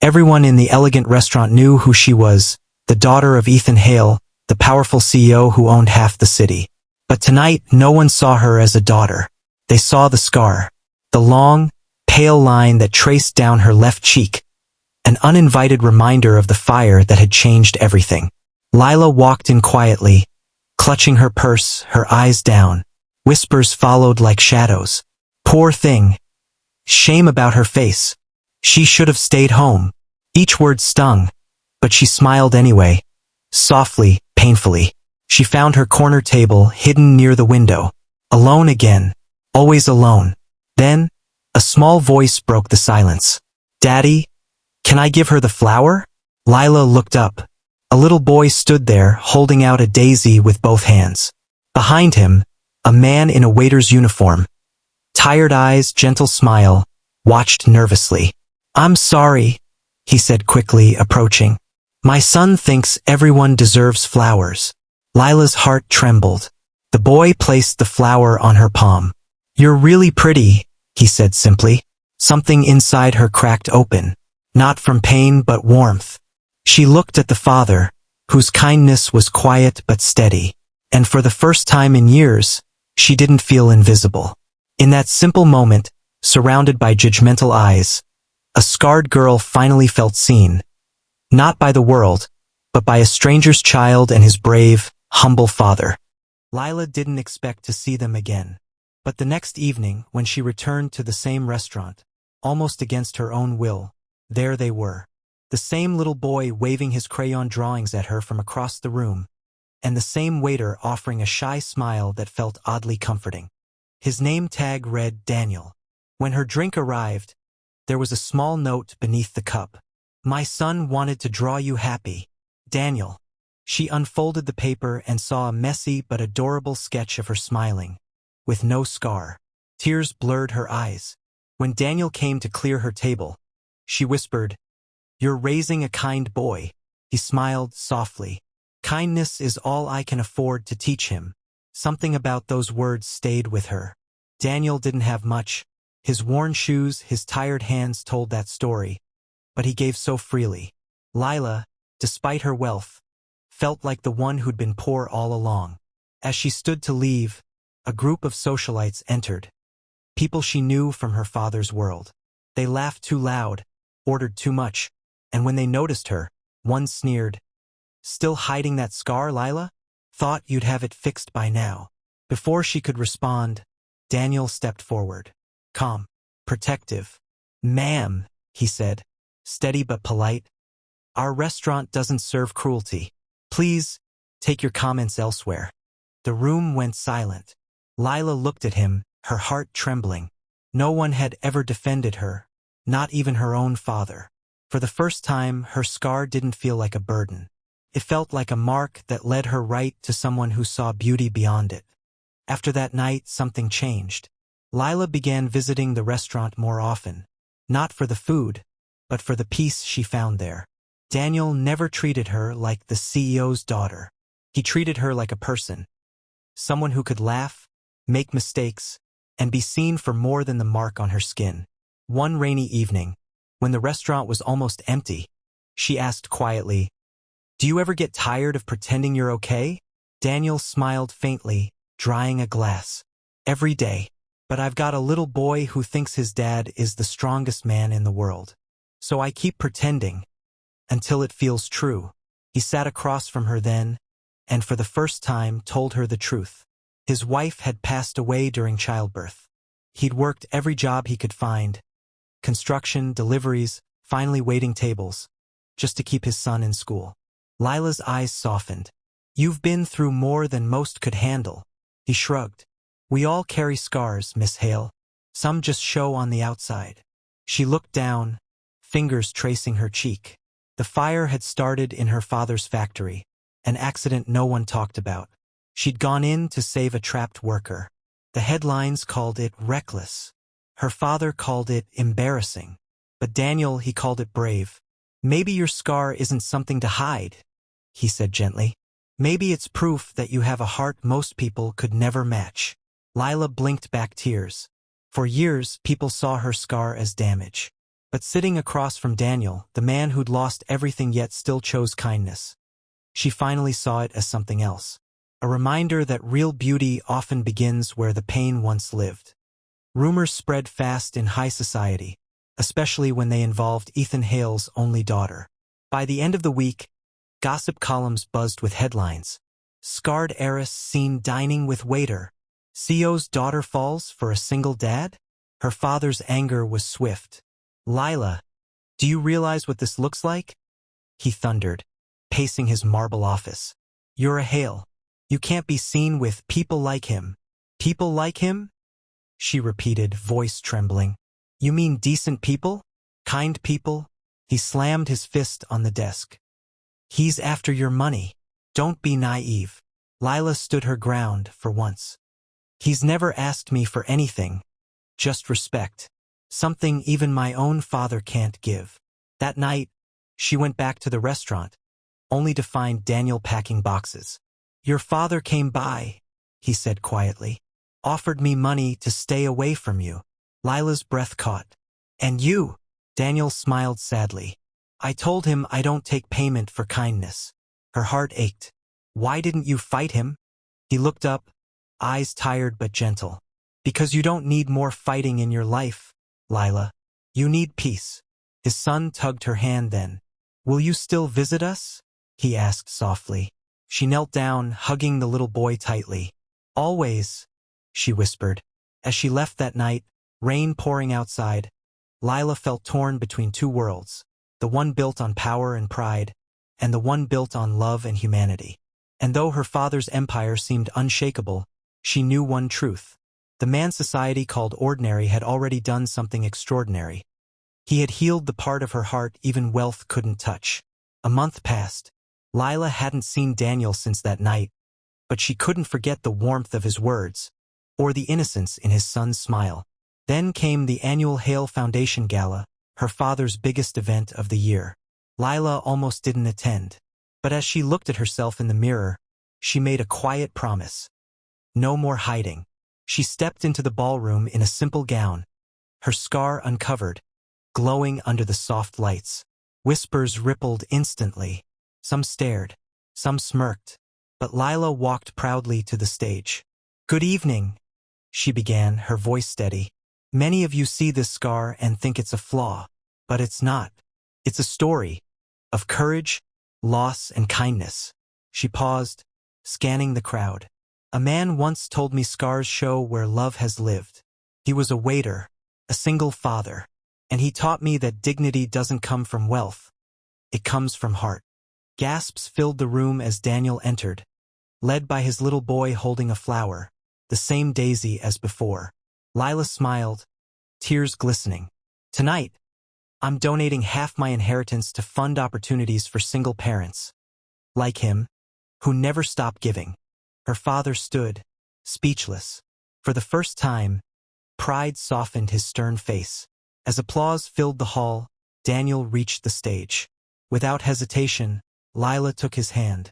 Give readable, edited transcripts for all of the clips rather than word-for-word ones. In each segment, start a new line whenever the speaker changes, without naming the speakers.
Everyone in the elegant restaurant knew who she was, the daughter of Ethan Hale, the powerful CEO who owned half the city. But tonight, no one saw her as a daughter. They saw the scar. The long, pale line that traced down her left cheek. An uninvited reminder of the fire that had changed everything. Lila walked in quietly, clutching her purse, her eyes down. Whispers followed like shadows. Poor thing. Shame about her face. She should have stayed home. Each word stung, but she smiled anyway. Softly, painfully. She found her corner table hidden near the window. Alone again. Always alone. Then, a small voice broke the silence. "Daddy, can I give her the flower?" Lila looked up. A little boy stood there, holding out a daisy with both hands. Behind him, a man in a waiter's uniform. Tired eyes, gentle smile, watched nervously. "I'm sorry," he said quickly, approaching. "My son thinks everyone deserves flowers." Lila's heart trembled. The boy placed the flower on her palm. "You're really pretty," he said simply. Something inside her cracked open, not from pain but warmth. She looked at the father, whose kindness was quiet but steady, and for the first time in years, she didn't feel invisible. In that simple moment, surrounded by judgmental eyes, a scarred girl finally felt seen, not by the world, but by a stranger's child and his brave, humble father. Lila didn't expect to see them again. But the next evening, when she returned to the same restaurant, almost against her own will, there they were. The same little boy waving his crayon drawings at her from across the room, and the same waiter offering a shy smile that felt oddly comforting. His name tag read Daniel. When her drink arrived, there was a small note beneath the cup. "My son wanted to draw you happy, Daniel." She unfolded the paper and saw a messy but adorable sketch of her smiling, with no scar. Tears blurred her eyes. When Daniel came to clear her table, she whispered, "You're raising a kind boy." He smiled softly. "Kindness is all I can afford to teach him." Something about those words stayed with her. Daniel didn't have much. His worn shoes, his tired hands told that story, but he gave so freely. Lila, despite her wealth, felt like the one who'd been poor all along. As she stood to leave, a group of socialites entered, people she knew from her father's world. They laughed too loud, ordered too much, and when they noticed her, one sneered, "Still hiding that scar, Lila? Thought you'd have it fixed by now." Before she could respond, Daniel stepped forward. Calm, protective. "Ma'am," he said, steady but polite, "our restaurant doesn't serve cruelty. Please, take your comments elsewhere." The room went silent. Lila looked at him, her heart trembling. No one had ever defended her, not even her own father. For the first time, her scar didn't feel like a burden. It felt like a mark that led her right to someone who saw beauty beyond it. After that night, something changed. Lila began visiting the restaurant more often, not for the food, but for the peace she found there. Daniel never treated her like the CEO's daughter. He treated her like a person, someone who could laugh, make mistakes, and be seen for more than the mark on her skin. One rainy evening, when the restaurant was almost empty, she asked quietly, "Do you ever get tired of pretending you're okay?" Daniel smiled faintly, drying a glass. "Every day. But I've got a little boy who thinks his dad is the strongest man in the world. So I keep pretending, until it feels true." He sat across from her then, and for the first time told her the truth. His wife had passed away during childbirth. He'd worked every job he could find, construction, deliveries, finally waiting tables, just to keep his son in school. Lila's eyes softened. "You've been through more than most could handle." He shrugged. "We all carry scars, Miss Hale. Some just show on the outside." She looked down, fingers tracing her cheek. The fire had started in her father's factory, an accident no one talked about. She'd gone in to save a trapped worker. The headlines called it reckless. Her father called it embarrassing. But Daniel, he called it brave. "Maybe your scar isn't something to hide," he said gently. "Maybe it's proof that you have a heart most people could never match." Lila blinked back tears. For years, people saw her scar as damage. But sitting across from Daniel, the man who'd lost everything yet still chose kindness, she finally saw it as something else. A reminder that real beauty often begins where the pain once lived. Rumors spread fast in high society, especially when they involved Ethan Hale's only daughter. By the end of the week, gossip columns buzzed with headlines. Scarred heiress seen dining with waiter. CEO's daughter falls for a single dad? Her father's anger was swift. Lila, do you realize what this looks like? He thundered, pacing his marble office. You're a Hale. You can't be seen with people like him. People like him? She repeated, voice trembling. You mean decent people? Kind people? He slammed his fist on the desk. He's after your money. Don't be naive. Lila stood her ground for once. He's never asked me for anything. Just respect. Something even my own father can't give. That night, she went back to the restaurant, only to find Daniel packing boxes. Your father came by, he said quietly. Offered me money to stay away from you. Lila's breath caught. And you? Daniel smiled sadly. I told him I don't take payment for kindness. Her heart ached. Why didn't you fight him? He looked up, eyes tired but gentle. Because you don't need more fighting in your life, Lila. You need peace. His son tugged her hand then. Will you still visit us? He asked softly. She knelt down, hugging the little boy tightly. Always, she whispered. As she left that night, rain pouring outside, Lila felt torn between two worlds, the one built on power and pride, and the one built on love and humanity. And though her father's empire seemed unshakable, she knew one truth. The man society called ordinary had already done something extraordinary. He had healed the part of her heart even wealth couldn't touch. A month passed. Lila hadn't seen Daniel since that night, but she couldn't forget the warmth of his words, or the innocence in his son's smile. Then came the annual Hale Foundation Gala, her father's biggest event of the year. Lila almost didn't attend, but as she looked at herself in the mirror, she made a quiet promise. No more hiding. She stepped into the ballroom in a simple gown, her scar uncovered, glowing under the soft lights. Whispers rippled instantly. Some stared, some smirked, but Lila walked proudly to the stage. Good evening, she began, her voice steady. Many of you see this scar and think it's a flaw, but it's not. It's a story of courage, loss, and kindness. She paused, scanning the crowd. A man once told me scars show where love has lived. He was a waiter, a single father, and he taught me that dignity doesn't come from wealth. It comes from heart. Gasps filled the room as Daniel entered, led by his little boy holding a flower, the same daisy as before. Lila smiled, tears glistening. Tonight, I'm donating half my inheritance to fund opportunities for single parents, like him, who never stop giving. Her father stood, speechless. For the first time, pride softened his stern face. As applause filled the hall, Daniel reached the stage. Without hesitation, Lila took his hand.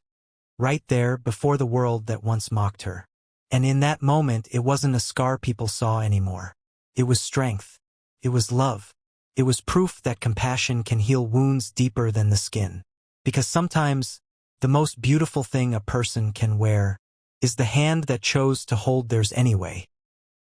Right there before the world that once mocked her. And in that moment, it wasn't a scar people saw anymore. It was strength. It was love. It was proof that compassion can heal wounds deeper than the skin. Because sometimes, the most beautiful thing a person can wear is the hand that chose to hold theirs anyway.